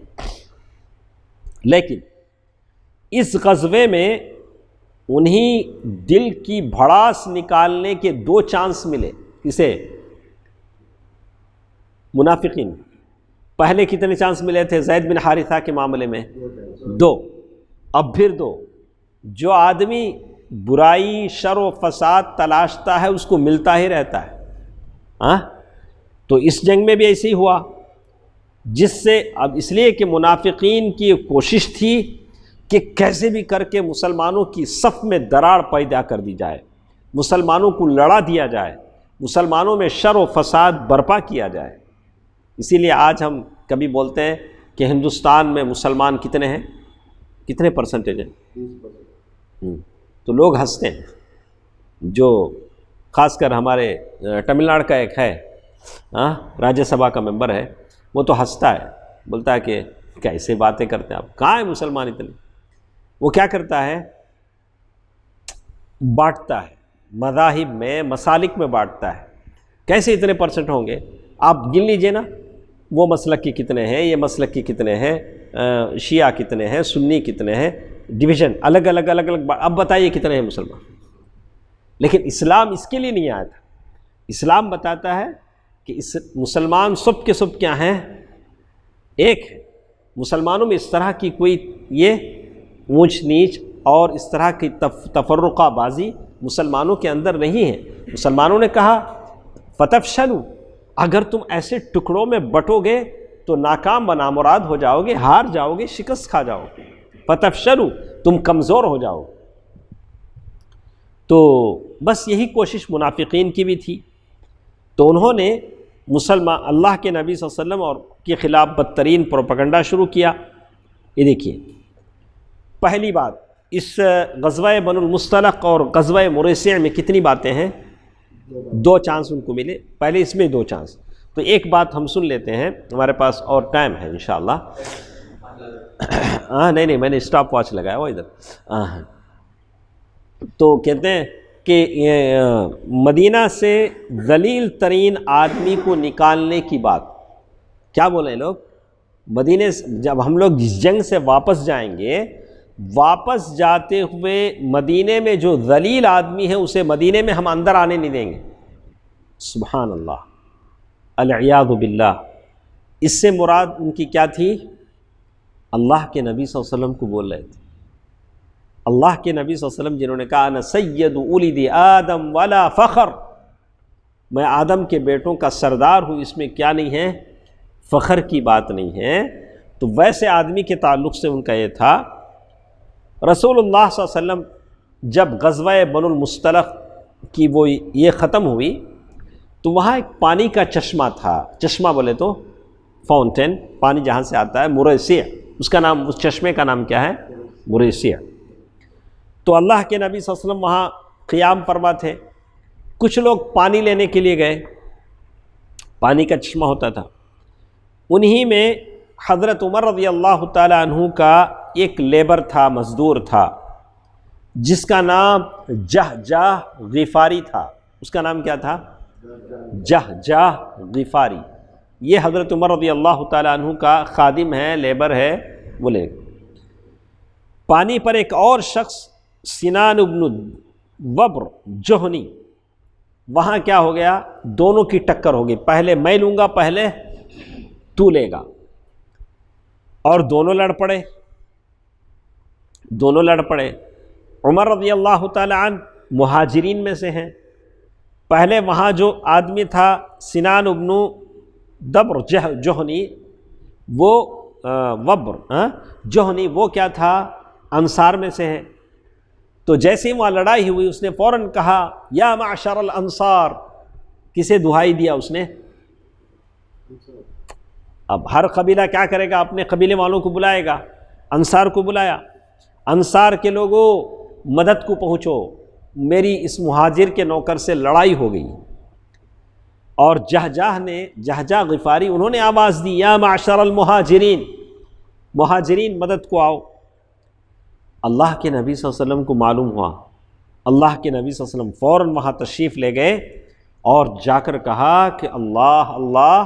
لیکن اس غزوے میں انہیں دل کی بھڑاس نکالنے کے 2 چانس ملے۔ کسے؟ منافقین۔ پہلے کتنے چانس ملے تھے زید بن حارثہ کے معاملے میں؟ 2، اب پھر 2۔ جو آدمی برائی، شر و فساد تلاشتا ہے اس کو ملتا ہی رہتا ہے۔ تو اس جنگ میں بھی ایسے ہی ہوا، جس سے اب اس لیے کہ منافقین کی کوشش تھی کہ کیسے بھی کر کے مسلمانوں کی صف میں دراڑ پیدا کر دی جائے، مسلمانوں کو لڑا دیا جائے، مسلمانوں میں شر و فساد برپا کیا جائے۔ اسی لیے آج ہم کبھی بولتے ہیں کہ ہندوستان میں مسلمان کتنے ہیں، کتنے پرسنٹیج ہیں؟ تو لوگ ہنستے ہیں، جو خاص کر ہمارے تمل ناڈو کا ایک ہے راجیہ سبھا کا ممبر ہے، وہ تو ہنستا ہے، بولتا ہے کہ کیسے باتیں کرتے ہیں آپ، کہاں ہیں مسلمان اتنے؟ وہ کیا کرتا ہے؟ بانٹتا ہے، مذاہب میں، مسالک میں بانٹتا ہے۔ کیسے اتنے پرسنٹ ہوں گے؟ آپ گن لیجئے نا، وہ مسلک کے کتنے ہیں، یہ مسلک کے کتنے ہیں، شیعہ کتنے ہیں، سنی کتنے ہیں، ڈویژن الگ الگ الگ الگ، اب بتائیے کتنے ہیں مسلمان۔ لیکن اسلام اس کے لیے نہیں آیا تھا۔ اسلام بتاتا ہے کہ اس مسلمان سب کے سب کیا ہیں؟ ایک ہے۔ مسلمانوں میں اس طرح کی کوئی یہ اونچ نیچ اور اس طرح کی تفرقہ بازی مسلمانوں کے اندر نہیں ہے۔ مسلمانوں نے کہا فتفشلوا، اگر تم ایسے ٹکڑوں میں بٹو گے تو ناکام و نامراد ہو جاؤ گے، ہار جاؤ گے، شکست کھا جاؤ گے، فتفشلوا، تم کمزور ہو جاؤ۔ تو بس یہی کوشش منافقین کی بھی تھی۔ تو انہوں نے مسلمان اللہ کے نبی صلی اللہ علیہ وسلم اور کے خلاف بدترین پروپیگنڈا شروع کیا۔ یہ دیکھیے، پہلی بات، اس غزوہ بنو المصطلق اور غزوہ مریسیہ میں کتنی باتیں ہیں؟ 2 چانس ان کو ملے۔ پہلے اس میں 2 چانس۔ تو ایک بات ہم سن لیتے ہیں، ہمارے پاس اور ٹائم ہے انشاءاللہ۔ نہیں میں نے اسٹاپ واچ لگایا وہ ادھر۔ تو کہتے ہیں کہ مدینہ سے ذلیل ترین آدمی کو نکالنے کی بات، کیا بولیں لوگ؟ مدینے سے جب ہم لوگ اس جنگ سے واپس جائیں گے، واپس جاتے ہوئے مدینے میں جو ذلیل آدمی ہے اسے مدینے میں ہم اندر آنے نہیں دیں گے۔ سبحان اللہ، العیاذ باللہ۔ اس سے مراد ان کی کیا تھی؟ اللہ کے نبی صلی اللہ علیہ وسلم کو بول رہے تھے۔ اللہ کے نبی صلی اللہ علیہ وسلم جنہوں نے کہا انا سید ولد آدم ولا فخر، میں آدم کے بیٹوں کا سردار ہوں، اس میں کیا نہیں ہے؟ فخر کی بات نہیں ہے۔ تو ویسے آدمی کے تعلق سے ان کا یہ تھا۔ رسول اللہ صلی اللہ علیہ وسلم جب غزوہ بنو المصطلق کی وہ یہ ختم ہوئی تو وہاں ایک پانی کا چشمہ تھا، چشمہ بولے تو فاؤنٹین، پانی جہاں سے آتا ہے، مریسیہ، اس کا نام، اس چشمے کا نام کیا ہے؟ مریسیہ۔ تو اللہ کے نبی صلی اللہ علیہ وسلم وہاں قیام فرما تھے. کچھ لوگ پانی لینے کے لیے گئے، پانی کا چشمہ ہوتا تھا، انہی میں حضرت عمر رضی اللہ تعالی عنہ کا ایک لیبر تھا، مزدور تھا، جس کا نام جہجہ غفاری تھا. اس کا نام کیا تھا؟ جہجہ غفاری. یہ حضرت عمر رضی اللہ تعالی عنہ کا خادم ہے، لیبر ہے. بولے پانی پر ایک اور شخص سنان ابن وبر جوہنی، وہاں کیا ہو گیا؟ دونوں کی ٹکر ہوگی، پہلے میں لوں گا، پہلے تو لے گا. اور دونوں لڑ پڑے. عمر رضی اللہ تعالی عنہ مہاجرین میں سے ہیں. پہلے وہاں جو آدمی تھا سنان ابن دبر جوہنی، وہ جوہنی، وہ کیا تھا؟ انصار میں سے ہے. تو جیسے ہی وہاں لڑائی ہوئی، اس نے فوراً کہا یا معشر الانصار. کسے دہائی دیا اس نے؟ اب ہر قبیلہ کیا کرے گا؟ اپنے قبیلے والوں کو بلائے گا. انصار کو بلایا، انصار کے لوگوں مدد کو پہنچو، میری اس مہاجر کے نوکر سے لڑائی ہو گئی. اور جہجہ غفاری انہوں نے آواز دی یا معشر المہاجرین، مہاجرین مدد کو آؤ. اللہ کے نبی صلی اللہ علیہ وسلم کو معلوم ہوا. اللہ کے نبی صلی اللہ علیہ وسلم فوراً وہاں تشریف لے گئے اور جا کر کہا کہ اللہ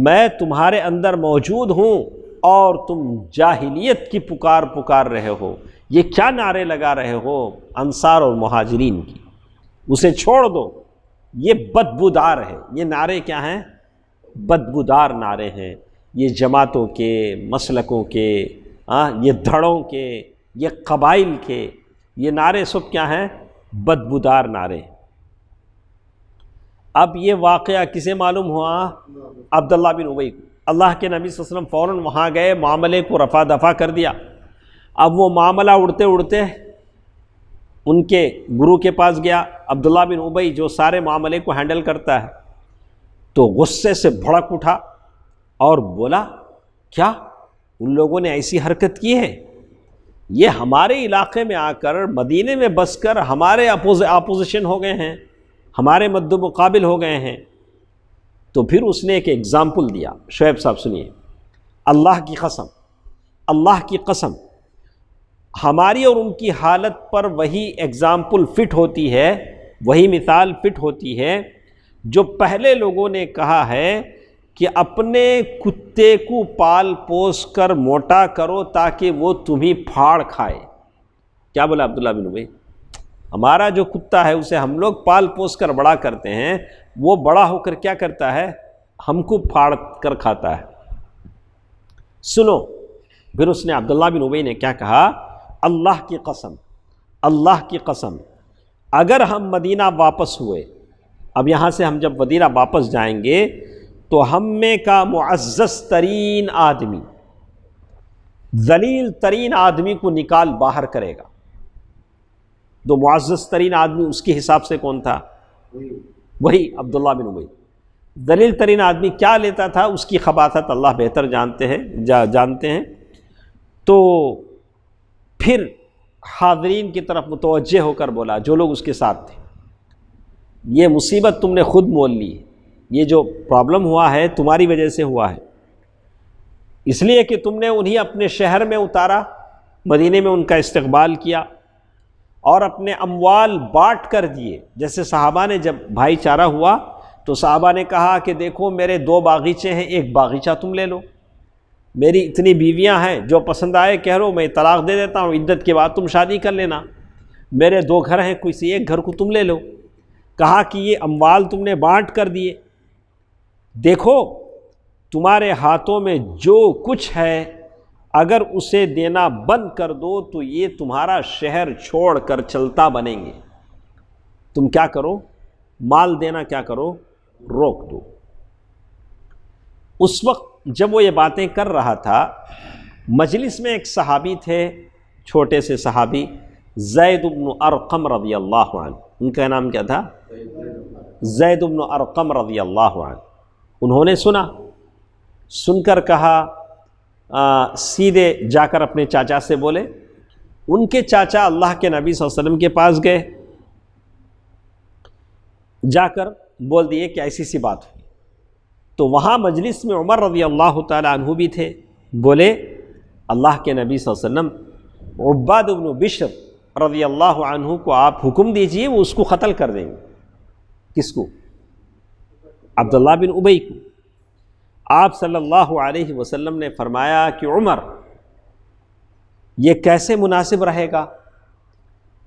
میں تمہارے اندر موجود ہوں اور تم جاہلیت کی پکار رہے ہو. یہ کیا نعرے لگا رہے ہو انصار اور مہاجرین کی؟ اسے چھوڑ دو، یہ بدبودار ہے. یہ نعرے کیا ہیں؟ بدبودار نعرے ہیں. یہ جماعتوں کے، مسلکوں کے، یہ دھڑوں کے، یہ قبائل کے، یہ نعرے سب کیا ہیں؟ بدبودار نعرے. اب یہ واقعہ کسے معلوم ہوا؟ عبداللہ بن ابی کو. اللہ کے نبی صلی اللہ علیہ وسلم فوراً وہاں گئے، معاملے کو رفع دفع کر دیا. اب وہ معاملہ اڑتے اڑتے ان کے گرو کے پاس گیا. عبداللہ بن ابی جو سارے معاملے کو ہینڈل کرتا ہے، تو غصے سے بھڑک اٹھا اور بولا کیا ان لوگوں نے ایسی حرکت کی ہے؟ یہ ہمارے علاقے میں آ کر، مدینے میں بس کر ہمارے اپوزیشن ہو گئے ہیں، ہمارے مد و مقابل ہو گئے ہیں. تو پھر اس نے ایک ایگزامپل دیا. شعیب صاحب سنیے، اللہ کی قسم ہماری اور ان کی حالت پر وہی ایگزامپل فٹ ہوتی ہے، وہی مثال فٹ ہوتی ہے جو پہلے لوگوں نے کہا ہے کہ اپنے کتے کو پال پوس کر موٹا کرو تاکہ وہ تمہیں پھاڑ کھائے. کیا بولا عبداللہ بن ابی؟ ہمارا جو کتا ہے اسے ہم لوگ پال پوس کر بڑا کرتے ہیں، وہ بڑا ہو کر کیا کرتا ہے؟ ہم کو پھاڑ کر کھاتا ہے. سنو، پھر اس نے عبداللہ بن ابی نے کیا کہا؟ اللہ کی قسم اگر ہم مدینہ واپس ہوئے، اب یہاں سے ہم جب مدینہ واپس جائیں گے تو ہم میں کا معزز ترین آدمی، ذلیل ترین آدمی کو نکال باہر کرے گا. تو معزز ترین آدمی اس کے حساب سے کون تھا؟ وہی عبداللہ بن ابی. ذلیل ترین آدمی کیا لیتا تھا؟ اس کی خباثت اللہ بہتر جانتے ہیں. تو پھر حاضرین کی طرف متوجہ ہو کر بولا، جو لوگ اس کے ساتھ تھے، یہ مصیبت تم نے خود مول لی. یہ جو پرابلم ہوا ہے تمہاری وجہ سے ہوا ہے، اس لیے کہ تم نے انہیں اپنے شہر میں اتارا، مدینے میں ان کا استقبال کیا اور اپنے اموال بانٹ کر دیے. جیسے صحابہ نے جب بھائی چارہ ہوا تو صحابہ نے کہا کہ دیکھو میرے 2 باغیچے ہیں، ایک باغیچہ تم لے لو، میری اتنی بیویاں ہیں، جو پسند آئے کہہ لو میں طلاق دے دیتا ہوں، عدت کے بعد تم شادی کر لینا. میرے 2 گھر ہیں، کسی ایک گھر کو تم لے لو. کہا کہ یہ اموال تم نے بانٹ کر دیے، دیکھو تمہارے ہاتھوں میں جو کچھ ہے اگر اسے دینا بند کر دو تو یہ تمہارا شہر چھوڑ کر چلتا بنیں گے. تم کیا کرو؟ مال دینا کیا کرو؟ روک دو. اس وقت جب وہ یہ باتیں کر رہا تھا، مجلس میں ایک صحابی تھے، چھوٹے سے صحابی، زید بن ارقم رضی اللہ عنہ. ان کا نام کیا تھا؟ زید بن ارقم رضی اللہ عنہ. انہوں نے سن کر کہا، سیدھے جا کر اپنے چاچا سے بولے. ان کے چاچا اللہ کے نبی صلی اللہ علیہ وسلم کے پاس گئے جا کر بول دیے کہ ایسی سی بات ہوئی. تو وہاں مجلس میں عمر رضی اللہ تعالی عنہ بھی تھے. بولے اللہ کے نبی صلی اللہ علیہ وسلم عباد بن بشر رضی اللہ عنہ کو آپ حکم دیجئے، وہ اس کو قتل کر دیں گے. کس کو؟ عبداللہ بن ابی کو. آپ صلی اللہ علیہ وسلم نے فرمایا کہ عمر یہ کیسے مناسب رہے گا؟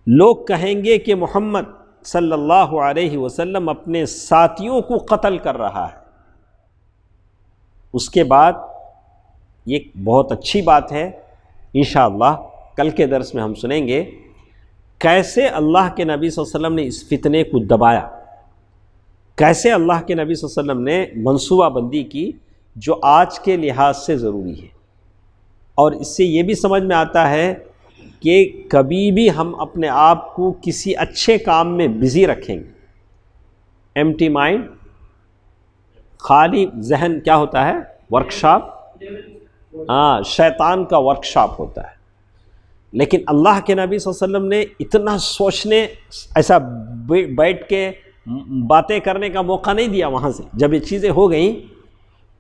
لوگ کہیں گے کہ محمد صلی اللہ علیہ وسلم اپنے ساتھیوں کو قتل کر رہا ہے. اس کے بعد یہ بہت اچھی بات ہے، انشاءاللہ کل کے درس میں ہم سنیں گے کیسے اللہ کے نبی صلی اللہ علیہ وسلم نے اس فتنے کو دبایا، کیسے اللہ کے نبی صلی اللہ علیہ وسلم نے منصوبہ بندی کی جو آج کے لحاظ سے ضروری ہے. اور اس سے یہ بھی سمجھ میں آتا ہے کہ کبھی بھی ہم اپنے آپ کو کسی اچھے کام میں بزی رکھیں گے، ایمٹی مائنڈ، خالی ذہن کیا ہوتا ہے؟ ورکشاپ. شیطان کا ورکشاپ ہوتا ہے. لیکن اللہ کے نبی صلی اللہ علیہ وسلم نے اتنا سوچنے، ایسا بیٹھ کے باتیں کرنے کا موقع نہیں دیا. وہاں سے جب یہ چیزیں ہو گئیں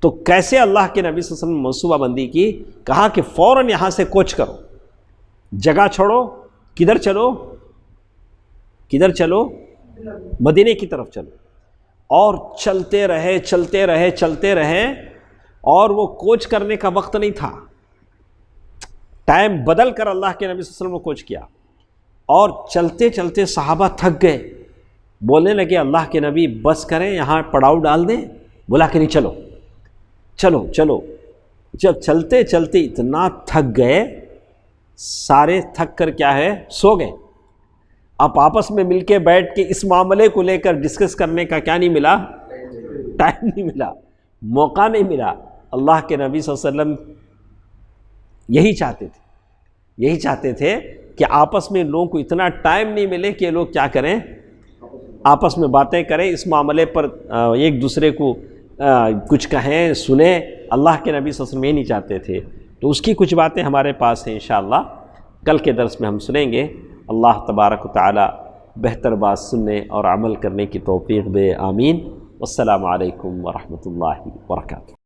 تو کیسے اللہ کے نبی صلی اللہ علیہ وسلم نے منصوبہ بندی کی، کہا کہ فوراً یہاں سے کوچ کرو، جگہ چھوڑو. کدھر چلو؟ کدھر چلو؟ مدینے کی طرف چلو. اور چلتے رہے چلتے رہے چلتے رہے، اور وہ کوچ کرنے کا وقت نہیں تھا. ٹائم بدل کر اللہ کے نبی صلی اللہ علیہ وسلم نے کوچ کیا. اور چلتے چلتے صحابہ تھک گئے، بولنے لگے اللہ کے نبی بس کریں، یہاں پڑاؤ ڈال دیں. بولا کہ نہیں، چلو چلو چلو. جب چلتے چلتے اتنا تھک گئے، سارے تھک کر کیا ہے؟ سو گئے. اب آپس میں مل کے بیٹھ کے اس معاملے کو لے کر ڈسکس کرنے کا کیا نہیں ملا؟ ٹائم نہیں ملا، موقع نہیں ملا. اللہ کے نبی صلی اللہ علیہ وسلم یہی چاہتے تھے کہ آپس میں لوگوں کو اتنا ٹائم نہیں ملے کہ لوگ کیا کریں؟ آپس میں باتیں کریں، اس معاملے پر ایک دوسرے کو کچھ کہیں، سنیں. اللہ کے نبی صلی اللہ علیہ وسلم یہ نہیں چاہتے تھے. تو اس کی کچھ باتیں ہمارے پاس ہیں، انشاءاللہ کل کے درس میں ہم سنیں گے. اللہ تبارک و تعالی بہتر بات سننے اور عمل کرنے کی توفیق دے. آمین. والسلام علیکم ورحمۃ اللہ وبرکاتہ.